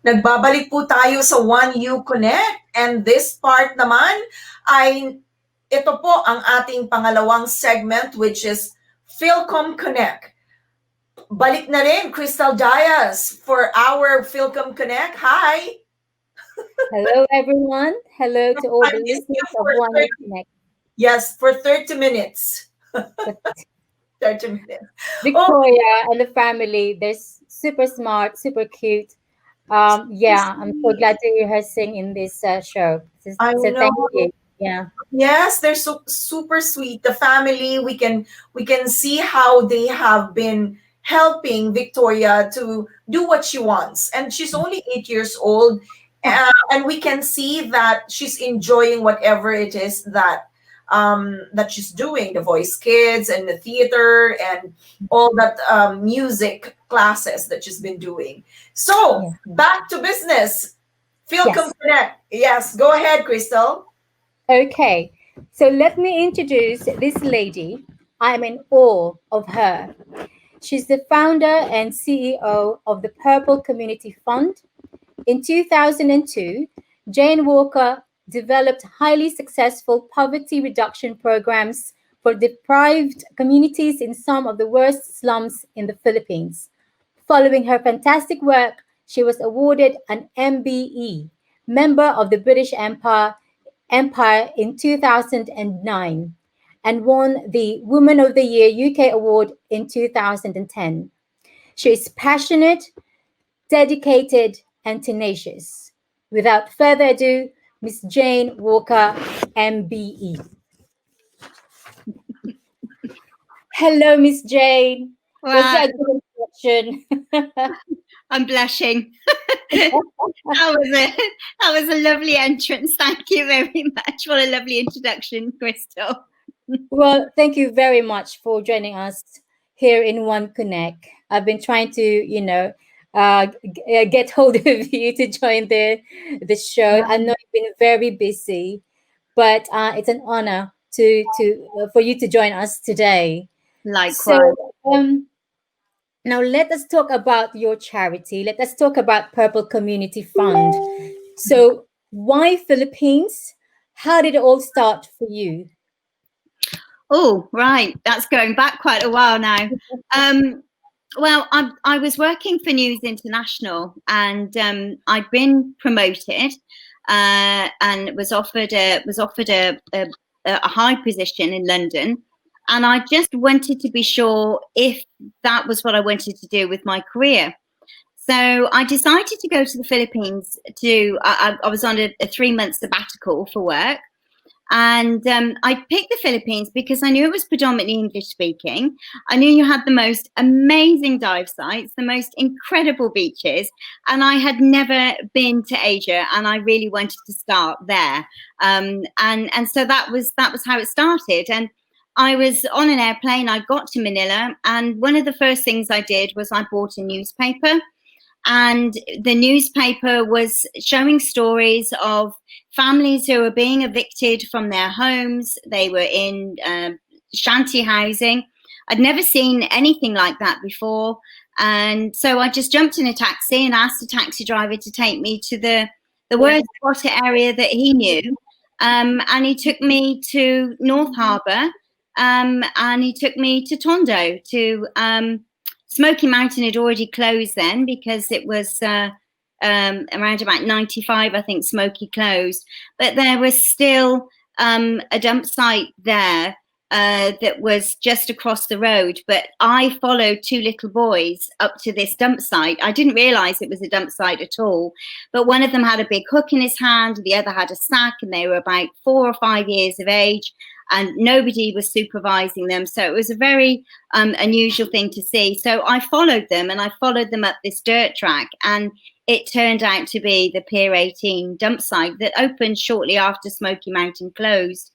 Nagbabalik po tayo sa JUANEUKONEK, and this part naman ay ito po ang ating pangalawang segment, which is Philcom Connect. Balik na rin Crystal Diaz for our Philcom Connect. Hi! Hello, everyone. Hello to all the listeners of JUANEUKONEK. Yes, for 30 minutes. 30 minutes. Victoria and the family, they're super smart, super cute. Yeah, I'm so glad to hear her sing in this show. So thank you. Yeah. Yes, they're super sweet. The family, we can see how they have been helping Victoria to do what she wants. And she's only 8 years old, and we can see that she's enjoying whatever it is that she's doing, the voice kids and the theater and all that music classes that she's been doing. So back to business. Philcom Connect. Yes, go ahead, Crystal. Okay, so let me introduce this lady. I'm in awe of her. She's the founder and CEO of the Purple Community Fund. In 2002, Jane Walker developed highly successful poverty reduction programs for deprived communities in some of the worst slums in the Philippines. Following her fantastic work, she was awarded an MBE, Member of the British Empire in 2009, and won the Woman of the Year UK Award in 2010. She is passionate, dedicated, and tenacious. Without further ado, Miss Jane Walker, MBE. Hello, Miss Jane. Wow. Was that a good introduction? I'm blushing. that was a lovely entrance. Thank you very much. What a lovely introduction, Crystal. Well, thank you very much for joining us here in JUANEUKONEK. I've been trying to, get hold of you to join the show. I know you've been very busy, but it's an honor for you to join us today. Likewise. So, now let us talk about your charity. Let us talk about Purple Community Fund. So, why Philippines? How did it all start for you? Oh, right. That's going back quite a while now. Well, I was working for News International, and I'd been promoted and was offered a high position in London. And I just wanted to be sure if that was what I wanted to do with my career. So I decided to go to the Philippines I was on a 3-month sabbatical for work. And I picked the Philippines because I knew it was predominantly English speaking. I knew you had the most amazing dive sites, the most incredible beaches, and I had never been to Asia, and I really wanted to start there. And so that was how it started. And I was on an airplane. I got to Manila, and one of the first things I did was I bought a newspaper. And the newspaper was showing stories of families who were being evicted from their homes. They were in shanty housing. I'd never seen anything like that before. And so I just jumped in a taxi and asked the taxi driver to take me to the worst water area that he knew. And he took me to North Harbour, and he took me to Tondo, to Smoky Mountain had already closed then, because it was around about 95, I think, Smoky closed. But there was still a dump site there that was just across the road. But I followed 2 little boys up to this dump site. I didn't realise it was a dump site at all. But one of them had a big hook in his hand, the other had a sack, and they were about 4 or 5 years of age. And nobody was supervising them. So it was a very unusual thing to see. So I followed them, and I followed them up this dirt track. And it turned out to be the Pier 18 dump site that opened shortly after Smoky Mountain closed.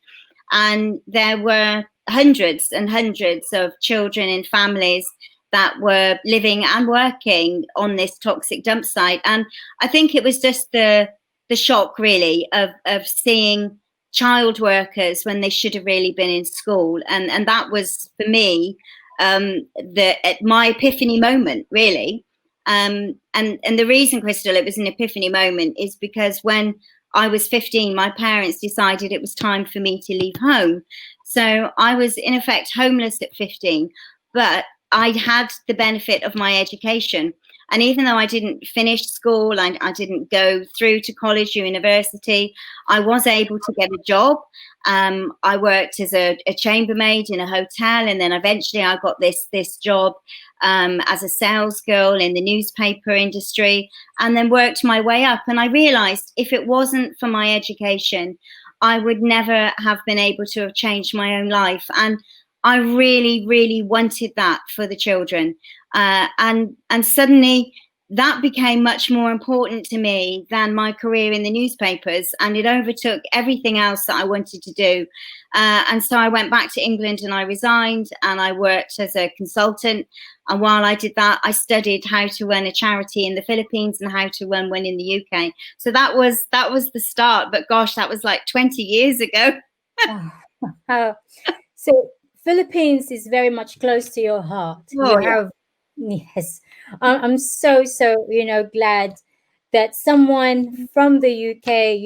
And there were hundreds and hundreds of children and families that were living and working on this toxic dump site. And I think it was just the shock, really, of seeing child workers when they should have really been in school. And that was, for me, my epiphany moment, really. And the reason, Crystal, it was an epiphany moment is because when I was 15, my parents decided it was time for me to leave home. So I was in effect homeless at 15, but I had the benefit of my education. And even though I didn't finish school, I didn't go through to college or university, I was able to get a job. I worked as a chambermaid in a hotel, and then eventually I got this job as a sales girl in the newspaper industry, and then worked my way up. And I realized if it wasn't for my education, I would never have been able to have changed my own life. And I really, really wanted that for the children. And suddenly that became much more important to me than my career in the newspapers, and it overtook everything else that I wanted to do. And so I went back to England and I resigned, and I worked as a consultant. And while I did that, I studied how to run a charity in the Philippines and how to run one in the UK. So that was the start. But gosh, that was like 20 years ago. So Philippines is very much close to your heart. Oh, You have, yes. I'm so glad that someone from the UK,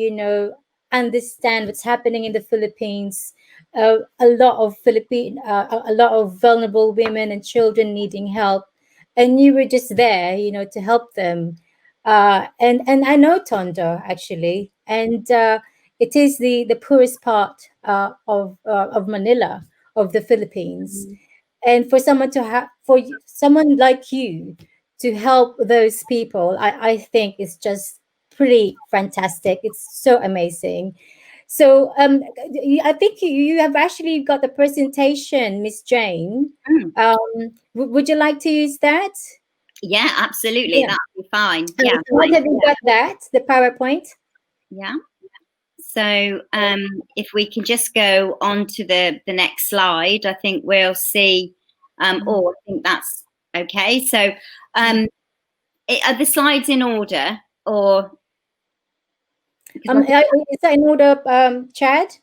understand what's happening in the Philippines. A lot of a lot of vulnerable women and children needing help, and you were just there, to help them. And I know Tondo actually, and it is the poorest part of Manila, of the Philippines. And for someone to have, someone like you to help those people, I think is just pretty fantastic. It's so amazing. So I think you have actually got the presentation, Miss Jane. Would you like to use that? Yeah, absolutely. Yeah. That'll be fine. Yeah. What have you got that? The PowerPoint? Yeah. So if we can just go on to the next slide, I think we'll see. I think that's okay. So are the slides in order, or? Is that in order, Chad?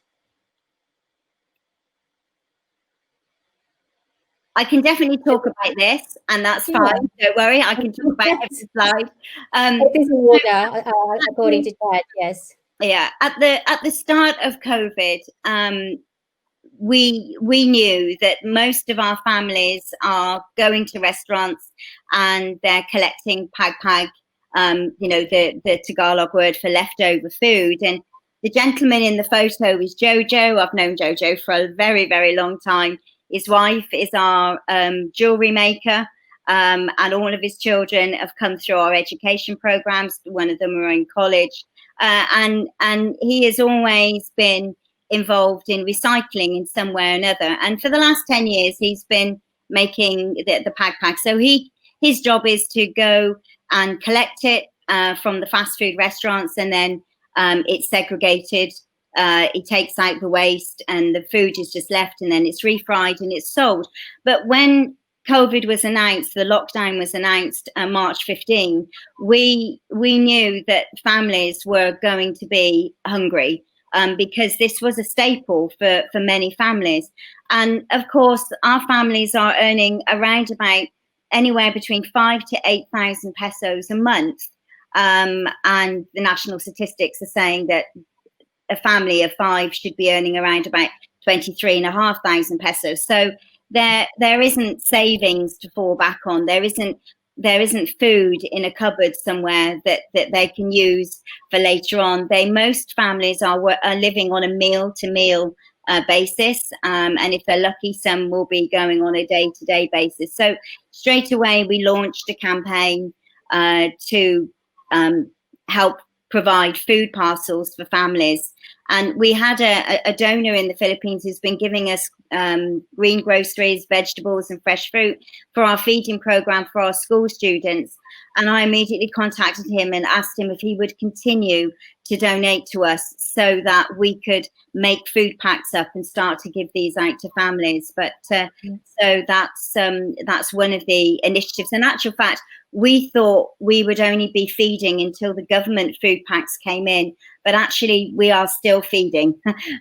I can definitely talk about this, and that's fine. Don't worry, I can talk about every slide. It is in order, according to Chad. Yes. Yeah, at the start of COVID, we knew that most of our families are going to restaurants and they're collecting pag, the Tagalog word for leftover food. And the gentleman in the photo is Jojo. I've known Jojo for a very, very long time. His wife is our jewelry maker, and all of his children have come through our education programs. One of them are in college, and he has always been involved in recycling in some way or another. And for the last 10 years, he's been making the pag. So his job is to go and collect it from the fast food restaurants, and then it's segregated. He takes out the waste, and the food is just left, and then it's refried and it's sold. But when COVID was announced, the lockdown was announced March 15, we knew that families were going to be hungry, because this was a staple for many families. And of course, our families are earning around about anywhere between 5,000 to 8,000 pesos a month. And the national statistics are saying that a family of 5 should be earning around about 23,500 pesos. So there isn't savings to fall back on. There isn't food in a cupboard somewhere that they can use for later on. Most families are living on a meal-to-meal basis, and if they're lucky, some will be going on a day-to-day basis. So straight away, we launched a campaign to help provide food parcels for families. And we had a donor in the Philippines who's been giving us green groceries, vegetables and fresh fruit for our feeding program for our school students. And I immediately contacted him and asked him if he would continue to donate to us so that we could make food packs up and start to give these out to families. But so that's one of the initiatives. In actual fact, we thought we would only be feeding until the government food packs came in, but actually we are still feeding.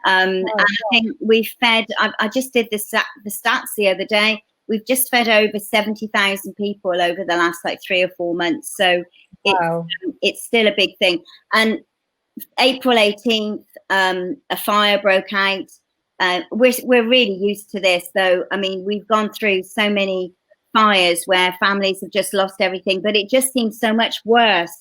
And I think we fed, I just did the stats the other day, we've just fed over 70,000 people over the last like 3 or 4 months. So Wow. it's still a big thing. And April 18th, a fire broke out. We're really used to this, though. I mean, we've gone through so many fires where families have just lost everything, but it just seems so much worse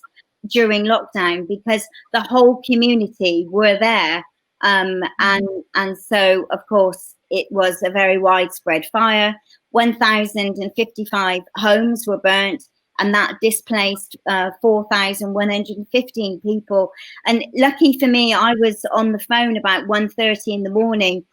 during lockdown because the whole community were there. And so, of course, it was a very widespread fire. 1,055 homes were burnt, and that displaced 4,115 people. And lucky for me, I was on the phone about 1:30 in the morning,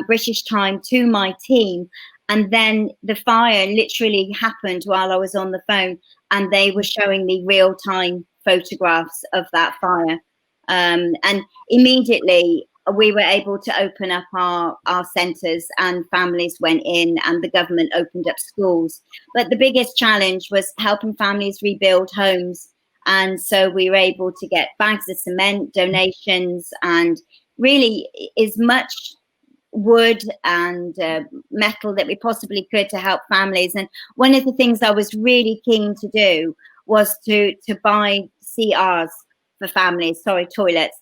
British time, to my team. And then the fire literally happened while I was on the phone, and they were showing me real-time photographs of that fire. And immediately we were able to open up our centres, and families went in, and the government opened up schools. But the biggest challenge was helping families rebuild homes. And so we were able to get bags of cement, donations, and really as much wood and metal that we possibly could to help families. And one of the things I was really keen to do was to buy CRs for families, toilets,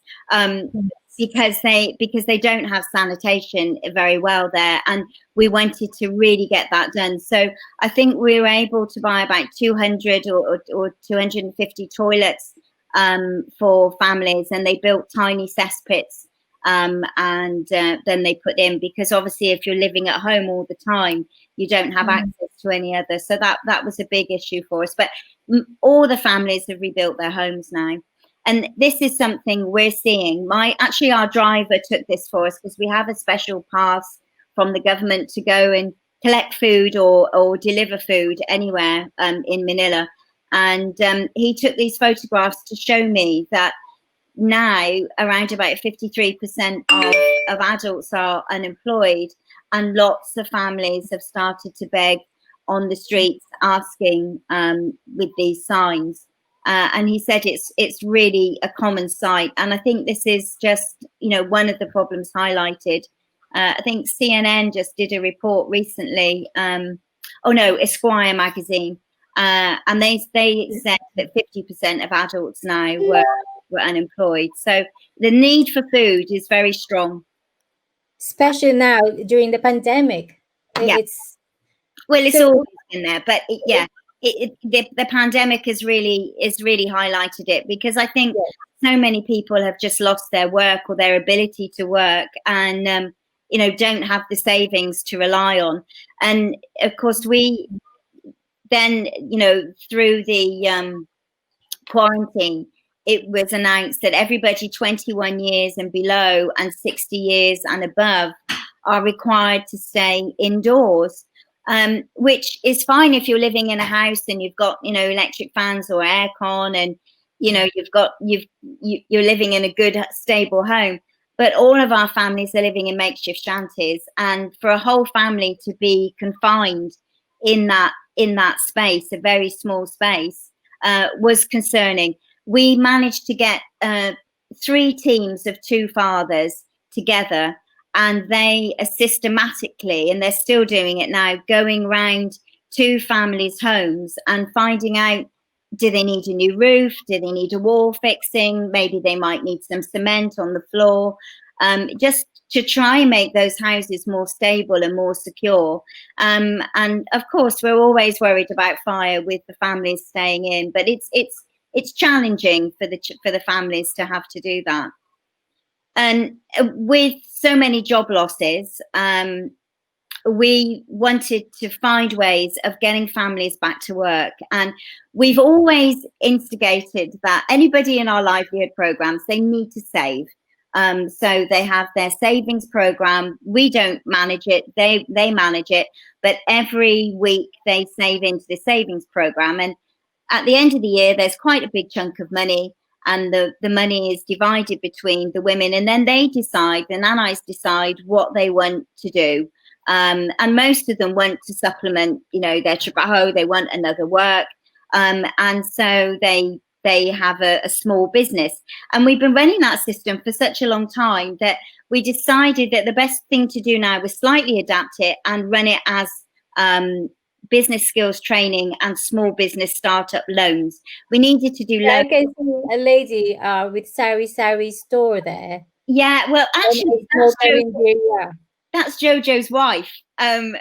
because they don't have sanitation very well there, and we wanted to really get that done. So I think we were able to buy about 200 or 250 toilets for families, and they built tiny cesspits, and then they put in, because obviously if you're living at home all the time, you don't have access to any other. So that was a big issue for us. But all the families have rebuilt their homes now. And this is something we're seeing. Our driver took this for us, because we have a special pass from the government to go and collect food or deliver food anywhere in Manila. And he took these photographs to show me that now around about 53% of adults are unemployed, and lots of families have started to beg on the streets, asking with these signs. And he said it's really a common sight. And I think this is just, one of the problems highlighted. I think CNN just did a report recently. Esquire magazine. And they said that 50% of adults now were unemployed. So the need for food is very strong. Especially now during the pandemic. Yeah. It's always been there, but the pandemic has really highlighted it, because I think so many people have just lost their work or their ability to work, and don't have the savings to rely on. And of course we then through the quarantine, it was announced that everybody 21 years and below and 60 years and above are required to stay indoors. Which is fine if you're living in a house and you've got electric fans or aircon, and you're living in a good stable home. But all of our families are living in makeshift shanties, and for a whole family to be confined in that space, a very small space, was concerning. We managed to get 3 teams of 2 fathers together, and they are systematically, and they're still doing it now, going round to families' homes and finding out, do they need a new roof? Do they need a wall fixing? Maybe they might need some cement on the floor, just to try and make those houses more stable and more secure. And of course, we're always worried about fire with the families staying in, but it's challenging for the families to have to do that. And with so many job losses, we wanted to find ways of getting families back to work. And we've always instigated that anybody in our livelihood programs, they need to save. So they have their savings program. We don't manage it, they manage it, but every week they save into the savings program. And at the end of the year, there's quite a big chunk of money, and the money is divided between the women, and then the nanais decide what they want to do. And most of them want to supplement, their trabajo. They want another work. And so they have a small business. And we've been running that system for such a long time that we decided that the best thing to do now was slightly adapt it and run it as business skills training and small business startup loans. We needed to do Yeah, I loans. can see a lady with sari store there. Yeah, well, And actually, a small India. that's Jojo's wife. Oh,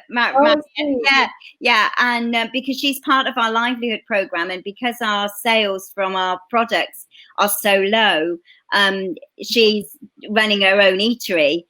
sweet. Yeah, and because she's part of our livelihood program, and because our sales from our products are so low, she's running her own eatery.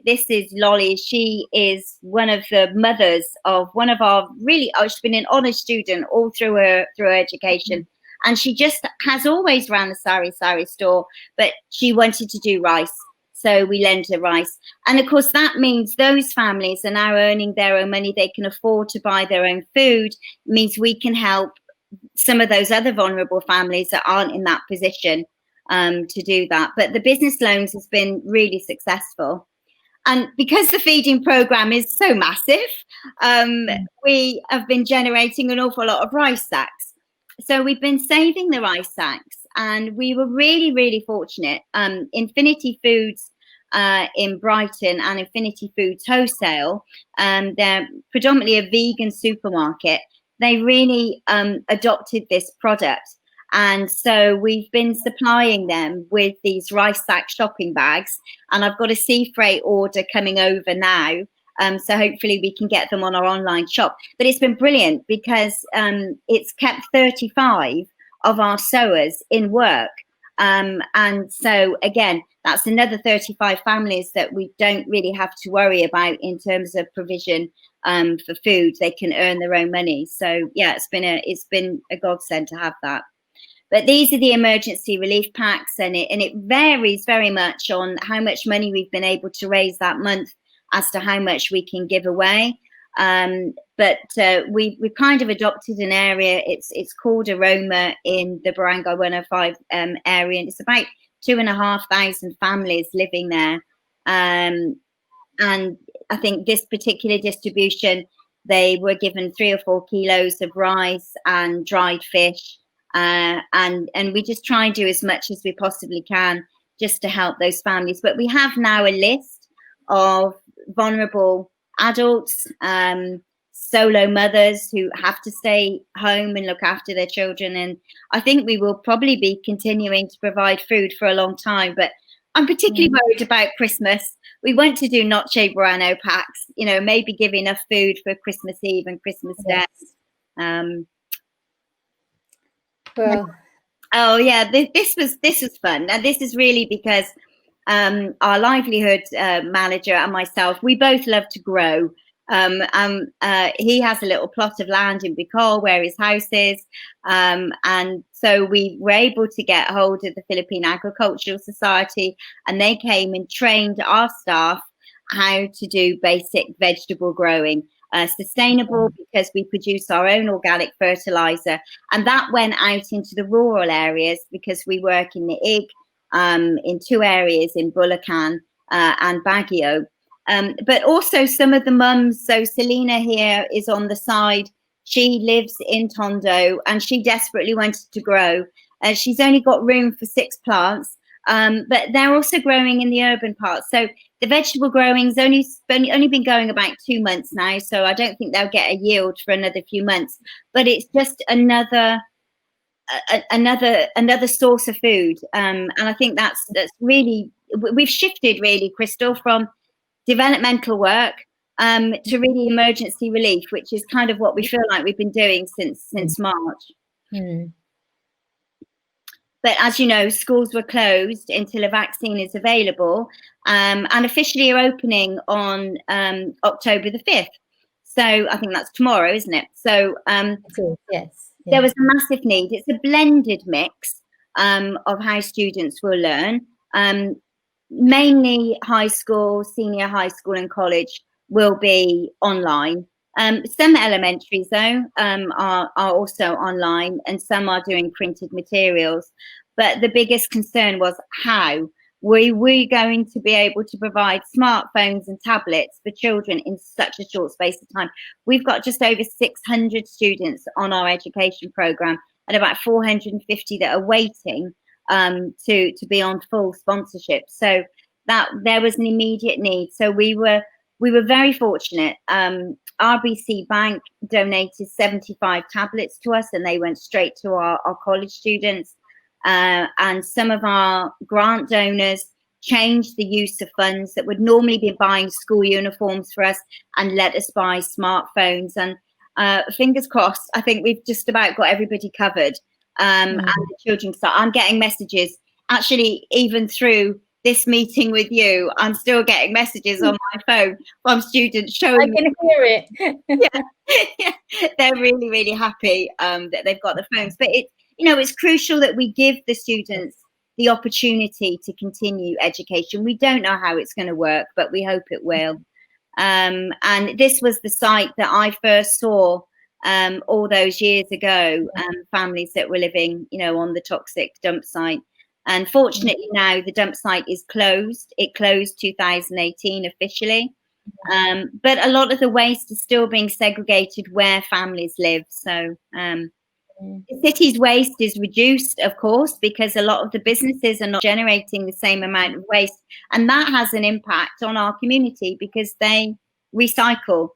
This is Lolly. She is one of the mothers of one of our really. Oh, she's been an honoured student all through her education. And she just has always ran the sari store, but she wanted to do rice. So we lend her rice. And of course, that means those families are now earning their own money. They can afford to buy their own food. It means we can help some of those other vulnerable families that aren't in that position to do that. But the business loans has been really successful. And because the feeding program is so massive, we have been generating an awful lot of rice sacks. So we've been saving the rice sacks, and we were really, really fortunate. Infinity Foods in Brighton and Infinity Foods Wholesale, they're predominantly a vegan supermarket. They really adopted this product. And so we've been supplying them with these rice sack shopping bags. And I've got a sea freight order coming over now. So hopefully we can get them on our online shop. But it's been brilliant because it's kept 35 of our sewers in work. And so, again, that's another 35 families that we don't really have to worry about in terms of provision for food. They can earn their own money. So, yeah, it's been a godsend to have that. But these are the emergency relief packs, and it varies very much on how much money we've been able to raise that month as to how much we can give away. But we kind of adopted an area. It's called Aroma in the Barangay 105 area, and it's about 2,500 families living there. And I think this particular distribution, they were given 3 or 4 kilos of rice and dried fish. And we just try and do as much as we possibly can just to help those families. But we have now a list of vulnerable adults, solo mothers who have to stay home and look after their children. And I think we will probably be continuing to provide food for a long time. But I'm particularly worried about Christmas. We want to do Noche Buena packs, maybe give enough food for Christmas Eve and Christmas Day. Well, oh yeah, this was fun. And this is really because our livelihood manager and myself, we both love to grow. He has a little plot of land in Bicol where his house is, and so we were able to get hold of the Philippine Agricultural Society, and they came and trained our staff how to do basic vegetable growing. Sustainable, because we produce our own organic fertilizer, and that went out into the rural areas because we work in the IG in 2 areas in Bulacan and Baguio, but also some of the mums. So Selena here is on the side. She lives in Tondo and she desperately wanted to grow. She's only got room for 6 plants, but they're also growing in the urban parts. So the vegetable growing's only been going about 2 months now, so I don't think they'll get a yield for another few months. But it's just another source of food, and I think that's really, we've shifted really, Crystal, from developmental work to really emergency relief, which is kind of what we feel like we've been doing since March. But as you know, schools were closed until a vaccine is available, and officially are opening on October the 5th. So I think that's tomorrow, isn't it? So yes. There was a massive need. It's a blended mix of how students will learn. Mainly high school, senior high school and college will be online. Some elementaries, though, are also online, and some are doing printed materials. But the biggest concern was how were we going to be able to provide smartphones and tablets for children in such a short space of time. We've got just over 600 students on our education programme and about 450 that are waiting to be on full sponsorship. So that there was an immediate need. So we were we were very fortunate. RBC Bank donated 75 tablets to us, and they went straight to our college students. And some of our grant donors changed the use of funds that would normally be buying school uniforms for us and let us buy smartphones. And fingers crossed, I think we've just about got everybody covered. And the children start. I'm getting messages, actually, even through this meeting with you, I'm still getting messages on my phone from students showing I can hear it. yeah, they're really, really happy that they've got the phones. But it's crucial that we give the students the opportunity to continue education. We don't know how it's going to work, but we hope it will. And this was the site that I first saw all those years ago, families that were living, on the toxic dump site. And fortunately now the dump site is closed. It closed 2018 officially. But a lot of the waste is still being segregated where families live. So the city's waste is reduced, of course, because a lot of the businesses are not generating the same amount of waste. And that has an impact on our community because they recycle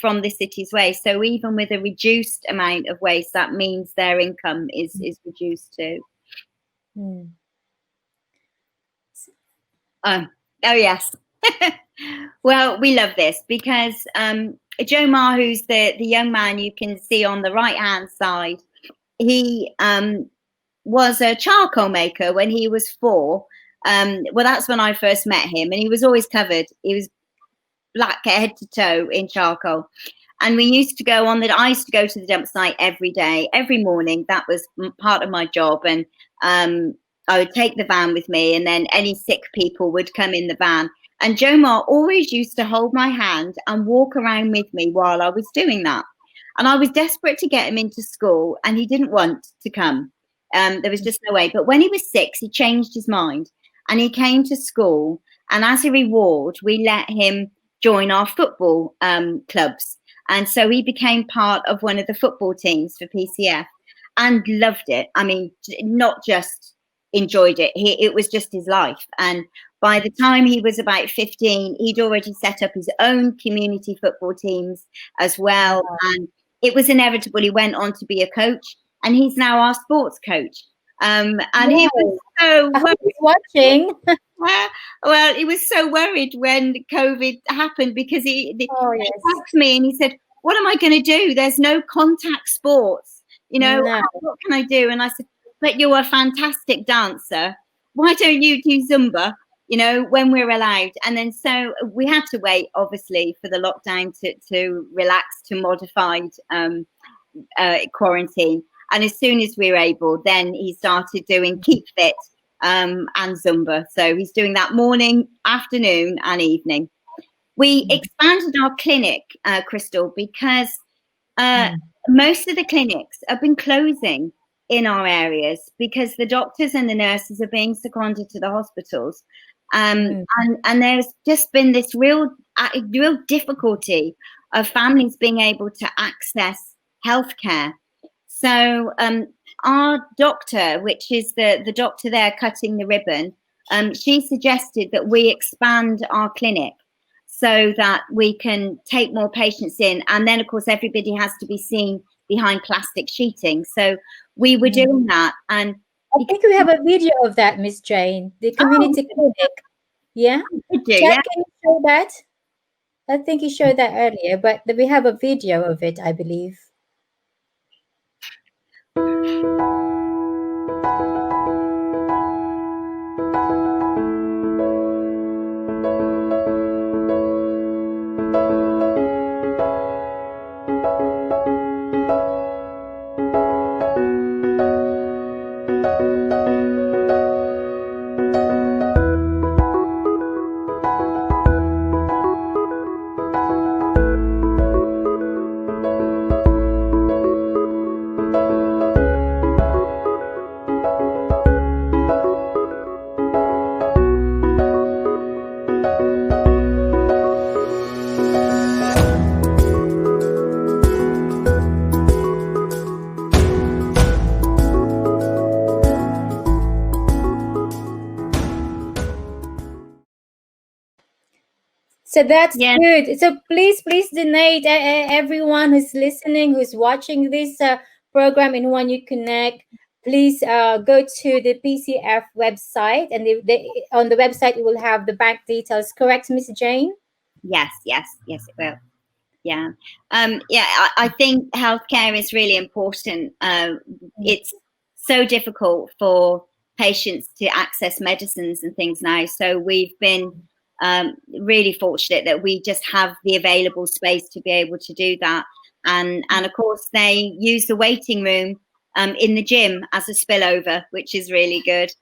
from the city's waste. So even with a reduced amount of waste, that means their income is reduced too. Oh yes. Well, we love this because Joe Ma, who's the young man you can see on the right hand side, he was a charcoal maker when he was 4. Well, that's when I first met him, and he was always covered. He was black head to toe in charcoal. And I used to go to the dump site every day, every morning. That was part of my job. And I would take the van with me, and then any sick people would come in the van. And Joe Ma always used to hold my hand and walk around with me while I was doing that. And I was desperate to get him into school, and he didn't want to come. There was just no way. But when he was 6, he changed his mind, and he came to school. And as a reward, we let him join our football clubs. And so he became part of one of the football teams for PCF and loved it. I mean, not just enjoyed it. It was just his life. And by the time he was about 15, he'd already set up his own community football teams as well. And it was inevitable. He went on to be a coach, and he's now our sports coach. And he was so watching. Well, he was so worried when COVID happened because he asked me and he said, "What am I going to do? There's no contact sports. What can I do?" And I said, "But you're a fantastic dancer. Why don't you do Zumba? When we're allowed." And then so we had to wait, obviously, for the lockdown to relax to modified quarantine. And as soon as we were able, then he started doing Keep Fit and Zumba. So he's doing that morning, afternoon, and evening. We expanded our clinic, Crystal, because most of the clinics have been closing in our areas because the doctors and the nurses are being seconded to the hospitals. And there's just been this real difficulty of families being able to access healthcare. So our doctor, which is the doctor there cutting the ribbon, she suggested that we expand our clinic so that we can take more patients in. And then, of course, everybody has to be seen behind plastic sheeting. So we were doing that. And I think we have a video of that, Miss Jane, the community clinic. Yeah? Jack, can you show that? I think you showed that earlier, but we have a video of it, I believe. So that's Yeah. good. So please donate. Everyone who's listening, who's watching this program in One You Connect, please go to the PCF website, and on the website it will have the bank details. Correct, Miss Jane? Yes, it will. Yeah. Yeah, I think healthcare is really important. It's so difficult for patients to access medicines and things now. So we've been really fortunate that we just have the available space to be able to do that. And of course, they use the waiting room in the gym as a spillover, which is really good.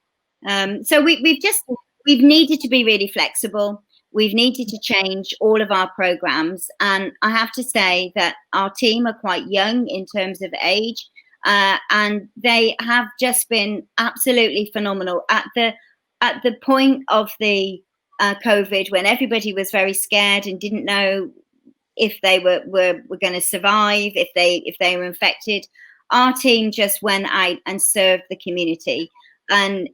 So we've needed to be really flexible. We've needed to change all of our programs, and I have to say that our team are quite young in terms of age, and they have just been absolutely phenomenal at the point of the COVID, when everybody was very scared and didn't know if they were going to survive, if they were infected. Our team just went out and served the community, and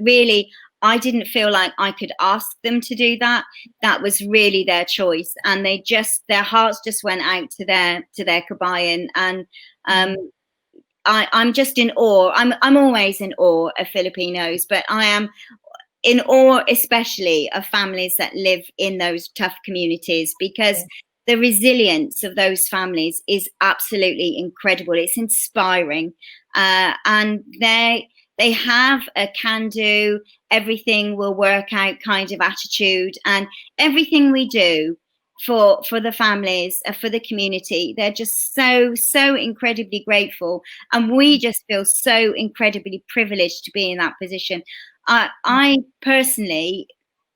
really, I didn't feel like I could ask them to do that. That was really their choice, and their hearts just went out to their kabayan. And I'm just in awe. I'm always in awe of Filipinos, but I am in awe especially of families that live in those tough communities, because the resilience of those families is absolutely incredible. It's inspiring, and they have a can-do, everything will work out kind of attitude, and everything we do for the families, for the community, they're just so incredibly grateful, and we just feel so incredibly privileged to be in that position. I personally,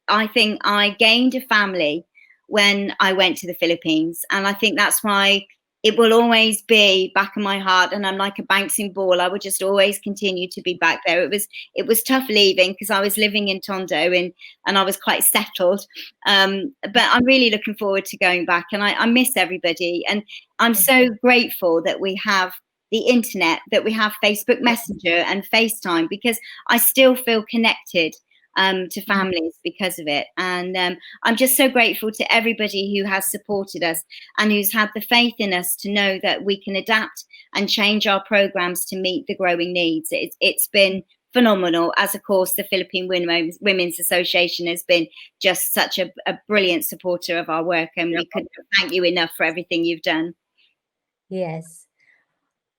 I think I gained a family when I went to the Philippines, and I think that's why it will always be back in my heart, and I'm like a bouncing ball. I would just always continue to be back there. It was tough leaving, because I was living in Tondo, and I was quite settled, but I'm really looking forward to going back, and I miss everybody, and I'm so grateful that we have the internet, that we have Facebook Messenger and FaceTime, because I still feel connected to families because of it. And I'm just so grateful to everybody who has supported us and who's had the faith in us to know that we can adapt and change our programs to meet the growing needs. It's been phenomenal, as of course the Philippine Women's Association has been just such a brilliant supporter of our work, and we couldn't thank you enough for everything you've done. Yes.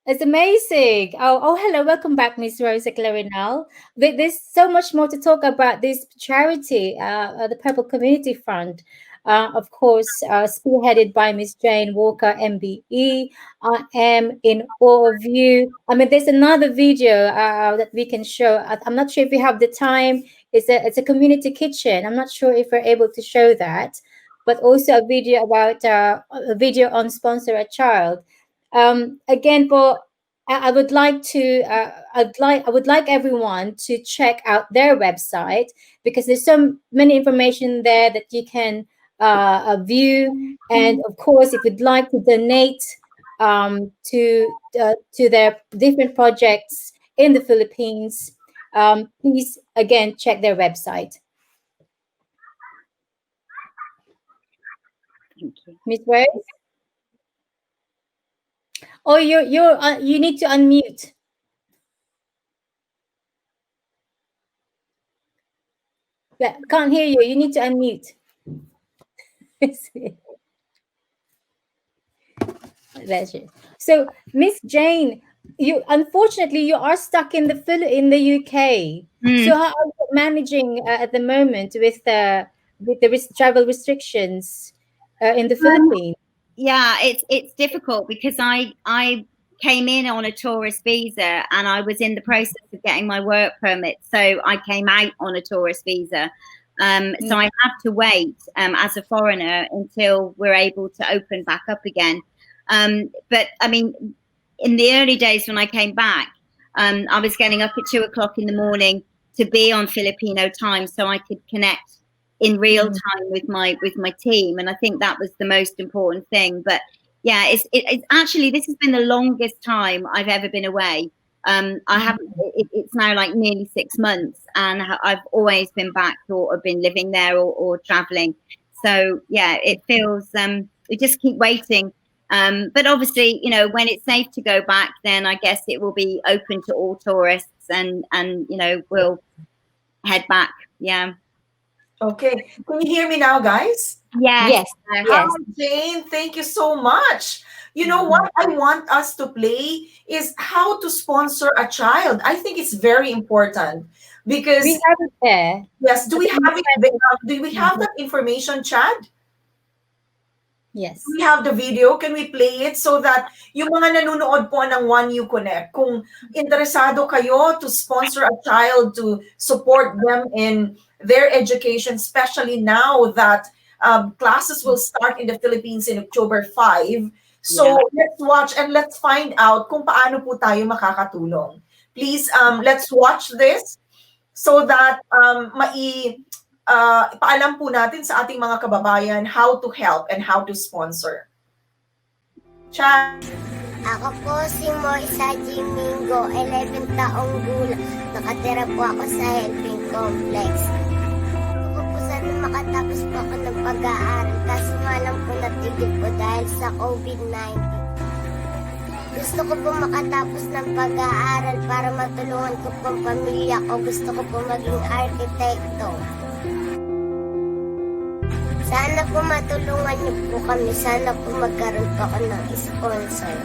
It's amazing. Oh, hello. Welcome back, Miss Rosa Clarinal. There's so much more to talk about this charity, the Purple Community Fund, of course, spearheaded by Miss Jane Walker, MBE. I am in awe of you. I mean, there's another video that we can show. I'm not sure if we have the time. It's a community kitchen. I'm not sure if we're able to show that, but also a video about a video on Sponsor a Child. Again, for I would like to I would like everyone to check out their website, because there's so many information there that you can view. And of course, if you'd like to donate to their different projects in the Philippines, please again check their website. Thank you. Miss Rose? Oh, you need to unmute. Yeah, can't hear you. You need to unmute. That's it. So, Miss Jane, you unfortunately you are stuck in the UK. So, how are you managing at the moment with the travel restrictions in the Philippines? Yeah, it's difficult, because I came in on a tourist visa, and I was in the process of getting my work permit, so I came out on a tourist visa. So I have to wait as a foreigner until we're able to open back up again. But I mean, in the early days when I came back, I was getting up at 2 o'clock in the morning to be on Filipino time, so I could connect in real time with my team, and I think that was the most important thing. But yeah, it's actually, this has been the longest time I've ever been away. I haven't. It's now like nearly 6 months, and I've always been back or been living there or traveling. So yeah, it feels we just keep waiting. But obviously, you know, when it's safe to go back, then I guess it will be open to all tourists, and you know, we'll head back. Yeah. Okay. Can you hear me now, guys? Yes. Yes, Hi, yes. Jane. Thank you so much. You know what I want us to play is how to sponsor a child. I think it's very important We because have it there. yes, do But we can you have it? find it? Do we have that information, Chad? Yes. We have the video. Can we play it so that yung mga nanonood po ng JUANEUKONEK, kung interesado kayo to sponsor a child, to support them in their education, especially now that classes will start in the Philippines in October 5. Yeah. So let's watch and let's find out kung paano po tayo makakatulong. Please, let's watch this so that ipaalam po natin sa ating mga kababayan how to help and how to sponsor. Chat. Ako po si Moisa Jimingo, 11 taong gulang. Nakatira po ako sa Helping Complex. Gusto ko po sana makatapos po ako ng pag-aaral, kaso nga lang po natigil po dahil sa COVID-19. Gusto ko po makatapos ng pag-aaral para matulungan ko po ang pamilya ko. Gusto ko po maging arkitekto. Sana po matulungan niyo po kami. Sana po magkaroon po ako ng sponsor.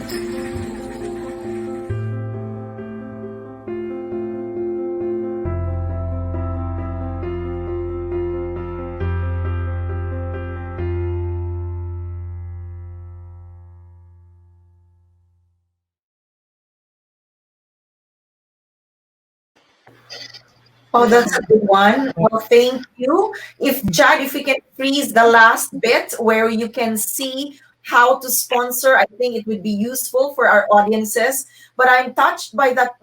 Oh, that's a good one. Well, thank you. If Jad, if we can freeze the last bit where you can see how to sponsor, I think it would be useful for our audiences. But I'm touched by that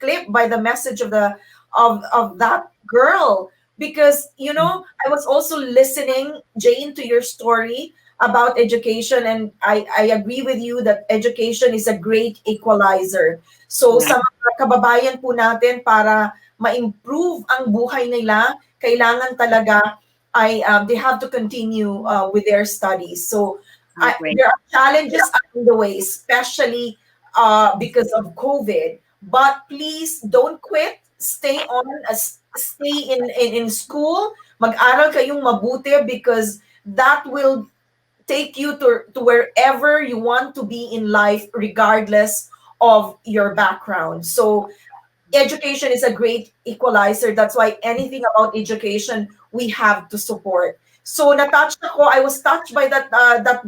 clip, by the message of the of that girl, because you know I was also listening, Jane, to your story about education, and I agree with you that education is a great equalizer. So Yeah. sa mga kababayan po natin, para ma-improve ang buhay nila, kailangan talaga ay they have to continue with their studies. So Great. there are challenges along the way, especially because of COVID. But please don't quit. Stay on, stay in school. Mag-aral kayong mabuti because that will take you to wherever you want to be in life, regardless of your background. So education is a great equalizer. That's why anything about education we have to support. So natouched ako, I was touched by that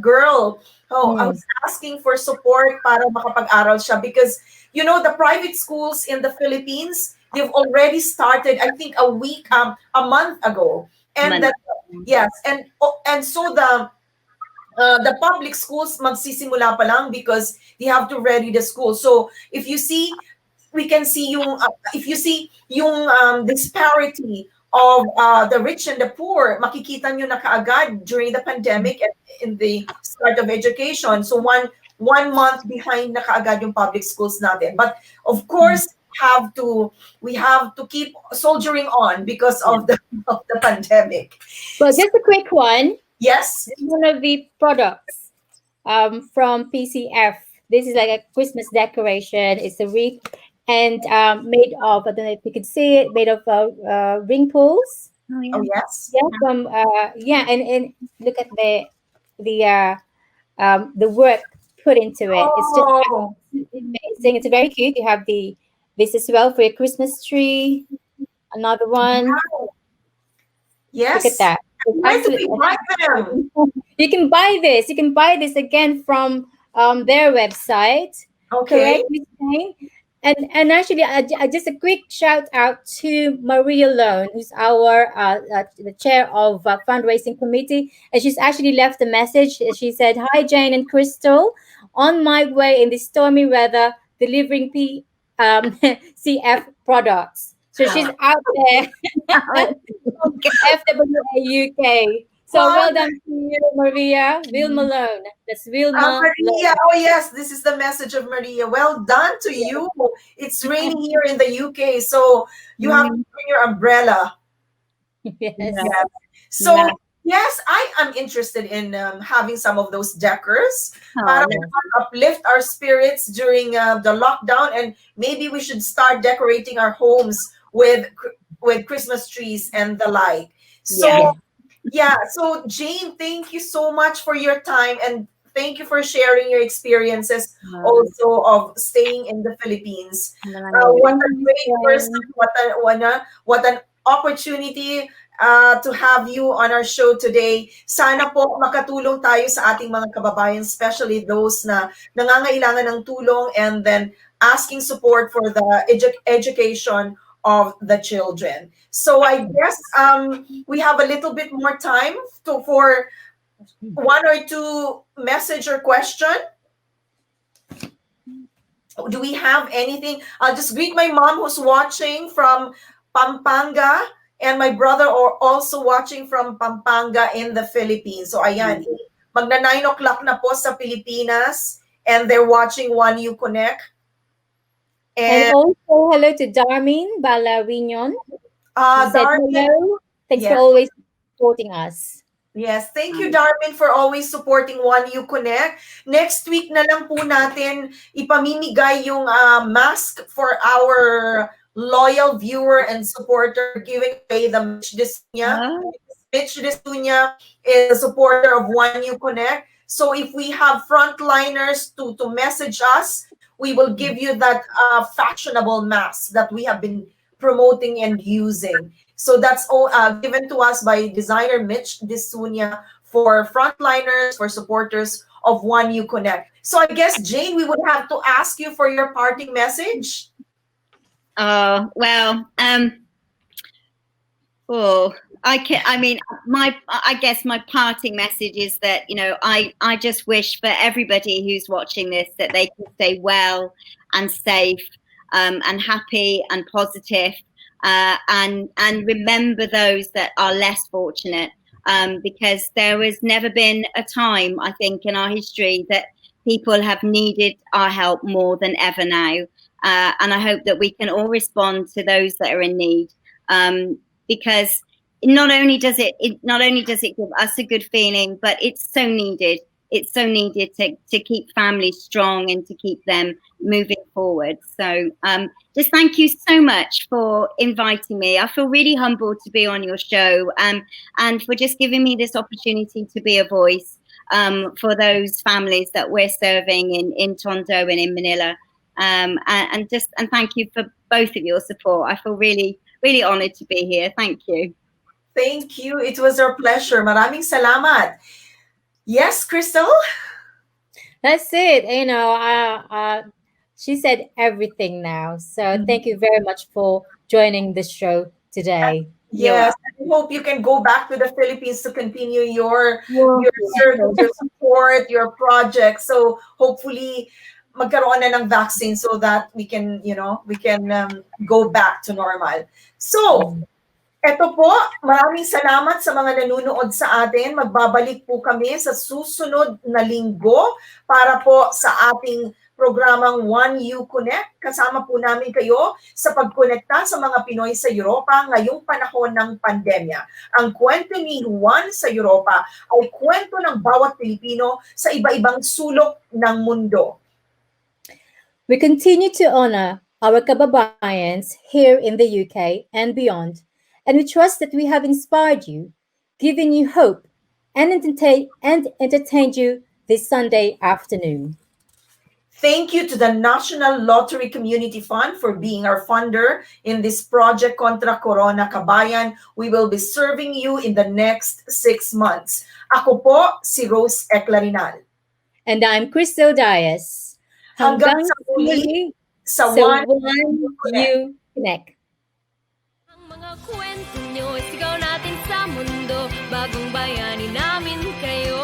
girl. Oh, I was asking for support para makapag-aral siya because you know the private schools in the Philippines, they've already started I think a month ago. And that yes, and so the public schools magsisimula pa lang because they have to ready the school. So if you see, we can see yung if you see yung disparity of the rich and the poor, makikita nyo na kaagad during the pandemic and in the start of education. So one month behind na kaagad yung public schools natin. But of course, we have to keep soldiering on because of the pandemic. Well, just a quick one. Yes. This is one of the products from PCF. This is like a Christmas decoration. It's a wreath and made of, I don't know if you can see it, made of ring pulls. Oh, yeah. Oh yes. Yeah, from and look at the work put into it. It's just Oh, amazing. It's very cute. You have this as well for your Christmas tree. Another one. yes. Look at that. It's Where do we absolutely- buy them? You can buy this. You can buy this again from their website. Okay. Correct, Ms. Jane? And actually, just a quick shout out to Maria Lone, who's our the chair of fundraising committee, and she's actually left a message. She said, "Hi Jane and Crystal, on my way in the stormy weather, delivering CF products." So she's out there, FWA UK. So well done to you, Maria. Wilma Malone. That's Wilma. Maria, oh yes, this is the message of Maria. Well done to you. It's raining here in the UK, so you have to bring your umbrella. Yes. Yeah. So Yeah. Yes, I am interested in having some of those decors Oh, para Yes. uplift our spirits during the lockdown, and maybe we should start decorating our homes with Christmas trees and the like. Yeah. So yeah, so Jane, thank you so much for your time, and thank you for sharing your experiences also of staying in the Philippines. What a great person! What an opportunity to have you on our show today. Sana po makatulong tayo sa ating mga kababayan, especially those na nangangailangan ng tulong and then asking support for the education of the children. So I guess we have a little bit more time for one or two message or question. Do we have anything? I'll just greet my mom who's watching from Pampanga, and my brother are also watching from Pampanga in the Philippines. So ayan, magna 9 o'clock na po sa Pilipinas, and they're watching JUANEUKONEK. And And also, hello to Darmin Balarignon. She said Darwin, hello. Thanks for yeah. always supporting us. Yes, thank you, Darwin, for always supporting JUANEUKONEK. Next week na lang po natin ipamimigay yung mask for our loyal viewer and supporter, giving away the Mitch Disunya. Mitch Disunya is a supporter of JUANEUKONEK. So if we have frontliners to message us, we will give you that fashionable mask that we have been promoting and using. So that's all given to us by designer Mitch Disunya for frontliners, for supporters of JUANEUKONEK. So I guess, Jane, we would have to ask you for your parting message. Oh, well, I guess my parting message is that, I just wish for everybody who's watching this that they can stay well and safe, and happy and positive, and remember those that are less fortunate, because there has never been a time, I think, in our history that people have needed our help more than ever now. And I hope that we can all respond to those that are in need, because not only does it give us a good feeling, but it's so needed. It's so needed to keep families strong and to keep them moving forward. So just thank you so much for inviting me. I feel really humbled to be on your show, and for just giving me this opportunity to be a voice for those families that we're serving in Tondo and in Manila. And thank you for both of your support. I feel really, really honored to be here. Thank you. Thank you. It was our pleasure. Maraming salamat. Yes, Crystal? That's it. She said everything now. So thank you very much for joining the show today. Yes, I hope you can go back to the Philippines to continue your service, your support, your project. So hopefully magkaroon na ng vaccine so that we can go back to normal. So, eto po, maraming salamat sa mga nanunood sa atin. Magbabalik po kami sa susunod na linggo para po sa ating programang JUANEUKONEK. Kasama po namin kayo sa pagkonekta sa mga Pinoy sa Europa ngayong panahon ng pandemya. Ang kwento ni Juan sa Europa ay kwento ng bawat Pilipino sa iba-ibang sulok ng mundo. We continue to honor our kababayans here in the UK and beyond, and we trust that we have inspired you, given you hope, and entertained you this Sunday afternoon. Thank you to the National Lottery Community Fund for being our funder in this project Kontra Corona Kabayan. We will be serving you in the next 6 months. Ako po si Rose Eclarinal. And I'm Crystal Dias. Hanggang sa muli sa JUANEUKONEK. Ang mga kwento nyo, sigaw natin sa mundo, bagong bayani namin kayo.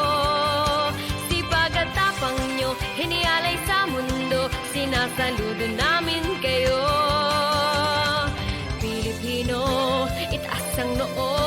Sipag at tapang nyo, hinialay sa mundo, sinasaludo namin kayo. Pilipino, itaas ang noo.